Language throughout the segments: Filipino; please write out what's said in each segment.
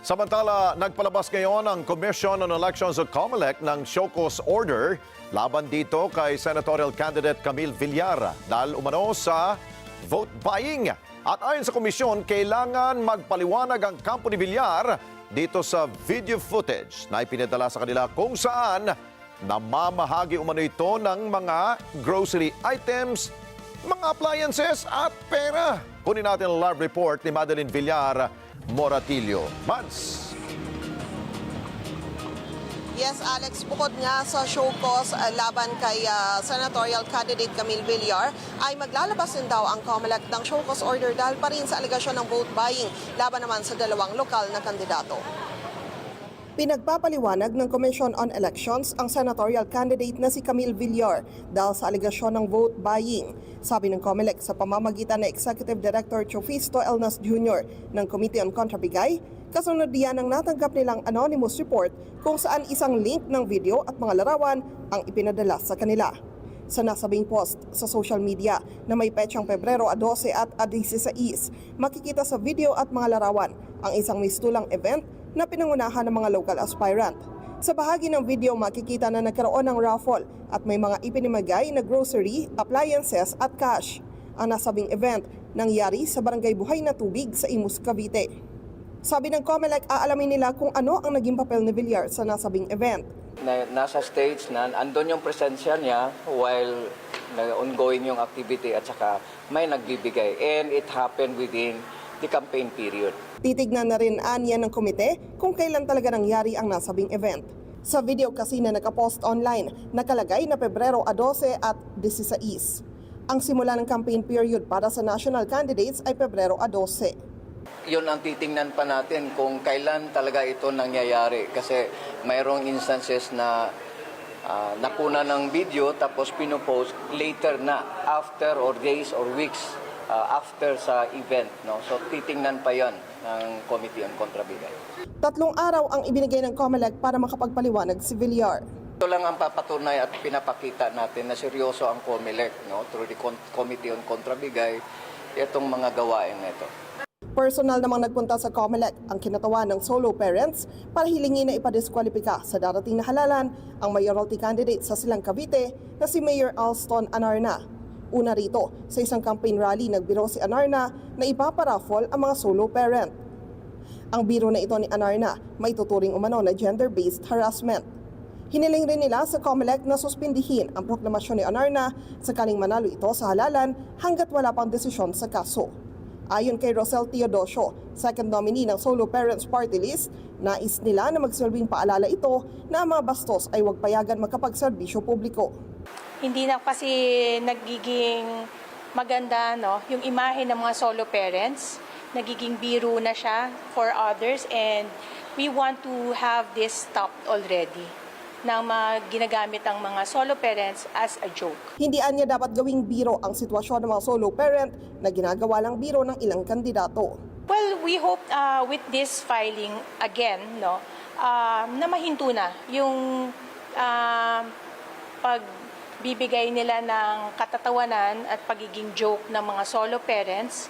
Samantala, nagpalabas ngayon ang Commission on Elections o COMELEC ng show cause order laban dito kay senatorial candidate Camille Villar dahil umano sa vote buying. At ayon sa komisyon, kailangan magpaliwanag ang kampo ni Villar dito sa video footage na ipinadala sa kanila kung saan namamahagi umano ito ng mga grocery items, mga appliances at pera. Kunin natin ang live report ni Madeline Villar Moratillo. Mads. Yes, Alex, bukod nga sa show cause laban kay senatorial candidate Camille Villar, ay maglalabas din daw ang COMELEC ng show cause order dahil pa rin sa alegasyon ng vote buying laban naman sa dalawang lokal na kandidato. Pinagpapaliwanag ng Commission on Elections ang senatorial candidate na si Camille Villar dahil sa alegasyon ng vote buying. Sabi ng COMELEC sa pamamagitan ng Executive Director Chofisto Elnas Jr. ng Committee on Contrabigay, kasunod diyan ang natanggap nilang anonymous report kung saan isang link ng video at mga larawan ang ipinadala sa kanila. Sa nasabing post sa social media na may petsang Pebrero 12 at 16, makikita sa video at mga larawan ang isang mistulang event na pinangunahan ng mga local aspirant. Sa bahagi ng video, makikita na nagkaroon ng raffle at may mga ipinamigay na grocery, appliances at cash. Ang nasabing event nangyari sa Barangay Buhay na Tubig sa Imus, Cavite. Sabi ng COMELEC, aalamin nila kung ano ang naging papel ni Villar sa nasabing event. Nasa stage na andun yung presensya niya while ongoing yung activity at saka may nagbibigay, and it happened within the campaign period. Titignan na rin anya ng komite kung kailan talaga nangyari ang nasabing event. Sa video kasi na nakapost online, nakalagay na Pebrero 12 at 16. Ang simula ng campaign period para sa national candidates ay Pebrero 12. Yun ang titingnan pa natin kung kailan talaga ito nangyayari kasi mayroong instances na nakuna ng video tapos pinopost later na after or days or weeks after sa event, no? So titingnan pa 'yon ng Committee on Contrabigay. 3 araw ang ibinigay ng COMELEC para makapagpaliwanag si Villar. Ito lang ang papatunay at pinapakita natin na seryoso ang COMELEC, no? Through the Committee on Contrabigay, itong mga gawain nito. Personal namang nagpunta sa COMELEC ang kinatawa ng solo parents para hilingin na ipadiskwalipika sa darating na halalan ang mayoralty candidate sa Silang Cavite na si Mayor Alston Anarna. Una rito, sa isang campaign rally nagbiro si Anarna na ipaparaffle ang mga solo parent. Ang biro na ito ni Anarna may tuturing umano na gender-based harassment. Hiniling rin nila sa COMELEC na suspindihin ang proklamasyon ni Anarna sakaling manalo ito sa halalan hanggat wala pang desisyon sa kaso. Ayon kay Rosel Teodosio, second nominee ng Solo Parents Party List, nais nila na magsilbing paalala ito na ang mga bastos ay huwag payagan makapagserbisyo publiko. Hindi na kasi nagiging maganda, no, yung imahe ng mga solo parents, nagiging biro na siya for others, and we want to have this stopped already na ginagamit ang mga solo parents as a joke. Hindi anya dapat gawing biro ang sitwasyon ng mga solo parent na ginagawa lang biro ng ilang kandidato. Well, we hope with this filing again, no, na mahinto na yung pagbibigay nila ng katatawanan at pagiging joke ng mga solo parents.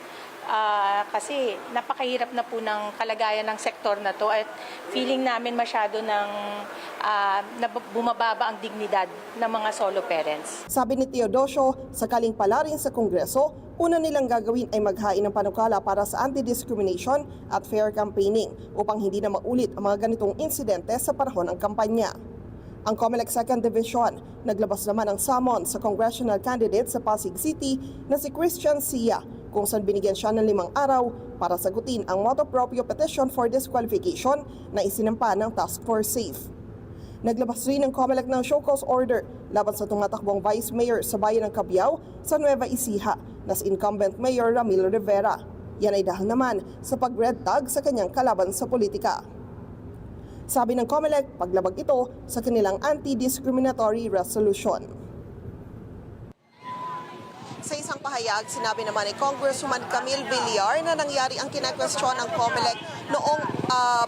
Kasi napakahirap na po ng kalagayan ng sektor na to at feeling namin masyado ng bumababa ang dignidad ng mga solo parents. Sabi ni Teodosio, sakaling pala rin sa Kongreso, una nilang gagawin ay maghain ng panukala para sa anti-discrimination at fair campaigning upang hindi na maulit ang mga ganitong insidente sa panahon ng kampanya. Ang COMELEC 2nd Division naglabas naman ng summon sa congressional candidate sa Pasig City na si Christian Sia kung saan binigyan siya ng 5 araw para sagutin ang motu proprio petition for disqualification na isinampa ng Task Force SAFE. Naglabas rin ng COMELEC ng show cause order laban sa tumatakbong Vice Mayor sa bayan ng Cabiao sa Nueva Ecija na si incumbent Mayor Ramil Rivera. Yan ay dahil naman sa pag-red tag sa kanyang kalaban sa politika. Sabi ng COMELEC, paglabag ito sa kanilang anti-discriminatory resolution. Sa isang pahayag, sinabi naman ni Congresswoman Camille Villar na nangyari ang kinekwestiyon ng COMELEC noong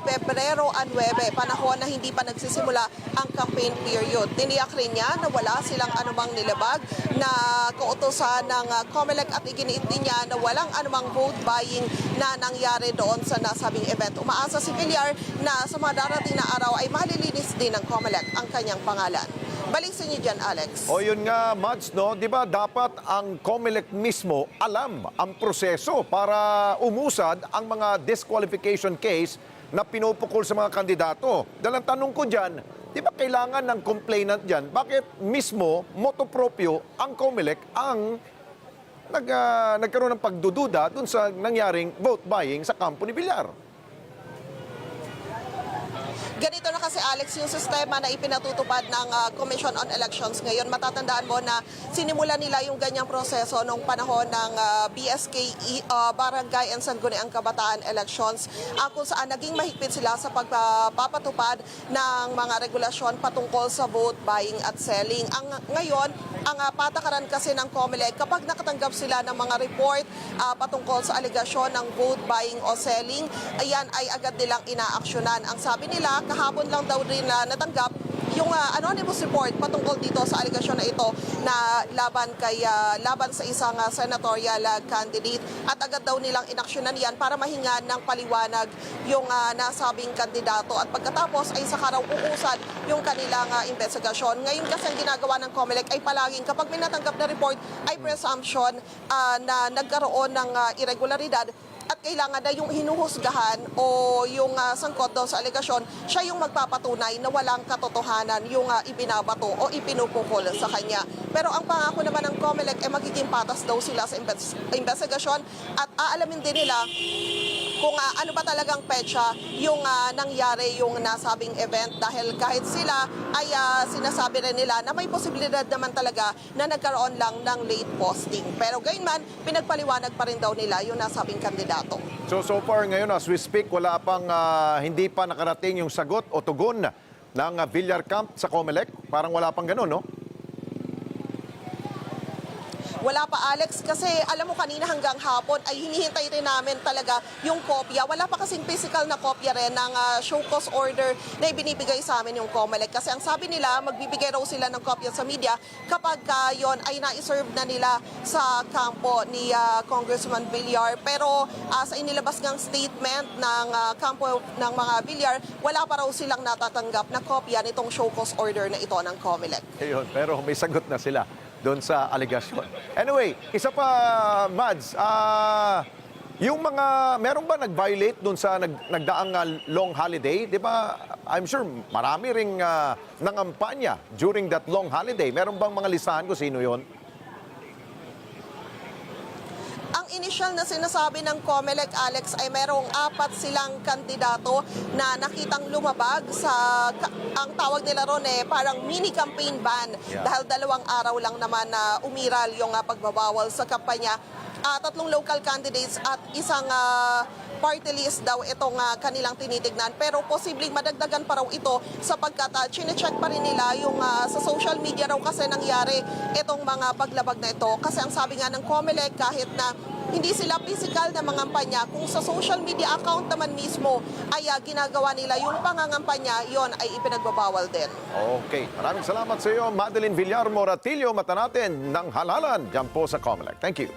Pebrero 9, panahon na hindi pa nagsisimula ang campaign period. Tiniyak rin niya na wala silang anumang nilabag na kautosan ng COMELEC at iginiit din niya na walang anumang vote buying na nangyari doon sa nasabing event. Umaasa si Villar na sa mga darating na araw ay malilinis din ng COMELEC ang kanyang pangalan. Balik sa inyo dyan, Alex. O yun nga, Mads, no? Di ba dapat ang COMELEC mismo alam ang proseso para umusad ang mga disqualification case na pinupukol sa mga kandidato? Dahil ang tanong ko dyan, di ba kailangan ng complainant dyan? Bakit mismo, motu proprio, ang COMELEC ang nagkaroon ng pagdududa dun sa nangyaring vote buying sa kampo ni Villar? Ganito na kasi, Alex, yung sistema na ipinatutupad ng Commission on Elections ngayon. Matatandaan mo na sinimula nila yung ganyang proseso noong panahon ng BSKE, Barangay and Sangguniang Kabataan Elections, kung saan naging mahigpit sila sa pagpapatupad ng mga regulasyon patungkol sa vote buying at selling. Ngayon, ang patakaran kasi ng COMELEC, kapag nakatanggap sila ng mga report patungkol sa alegasyon ng vote buying o selling, ayan ay agad nilang inaaksyonan. Ang sabi nila, kahapon lang daw rin natanggap yung anonymous report patungkol dito sa alegasyon na ito na laban sa isang senatorial candidate, at agad daw nilang inaksyonan yan para mahingan ng paliwanag yung nasabing kandidato, at pagkatapos ay saka raw uusad yung kanilang investigasyon. Ngayon kasi ang ginagawa ng COMELEC ay palaging kapag may natanggap na report ay presumption na nagkaroon ng irregularidad at kailangan na yung hinuhusgahan o yung sangkot daw sa alegasyon, siya yung magpapatunay na walang katotohanan yung ibinabato o ipinupukol sa kanya. Pero ang pangako naman ng COMELEC ay magiging patas daw sila sa investigasyon at aalamin din nila kung ano ba talagang petsa yung nangyari yung nasabing event, dahil kahit sila ay sinasabi rin nila na may posibilidad naman talaga na nagkaroon lang ng late posting. Pero gayon man, pinagpaliwanag pa rin daw nila yung nasabing kandidato. So far ngayon, as we speak, wala pang hindi pa nakarating yung sagot o tugon ng Villar Camp sa COMELEC. Parang wala pang ganun, no? Wala pa, Alex, kasi alam mo kanina hanggang hapon ay hinihintay rin namin talaga yung kopya. Wala pa kasing physical na kopya rin ng show cause order na ibinibigay sa amin yung COMELEC. Kasi ang sabi nila, magbibigay raw sila ng kopya sa media kapag yon ay na-serve na nila sa kampo ni Congressman Villar. Pero sa inilabas ng statement ng kampo ng mga Villar, wala pa raw silang natatanggap na kopya nitong show cause order na ito ng COMELEC. Ayun, pero may sagot na sila doon sa alegasyon. Anyway, isa pa, Mads, yung mga, meron ba nag-violate doon sa nagdaang long holiday? Di ba, I'm sure marami ring nangampanya during that long holiday. Meron bang mga listahan kung sino yon? Ang initial na sinasabi ng COMELEC, Alex, ay merong 4 silang kandidato na nakitang lumabag sa, ang tawag nila ron parang mini campaign ban. Yeah. Dahil 2 araw lang naman na umiral yung pagbabawal sa kampanya. 3 local candidates at isang party list daw itong kanilang tinitignan. Pero posibleng madagdagan pa raw ito sapagkat chine-check pa rin nila yung sa social media raw kasi nangyari itong mga paglabag na ito. Kasi ang sabi nga ng COMELEC, kahit na hindi sila physical na mangampanya, kung sa social media account naman mismo ay ginagawa nila yung pangangampanya, yon ay ipinagbabawal din. Okay, maraming salamat sa iyo, Madeline Villar Moratillo, mata natin ng halalan dyan po sa COMELEC. Thank you.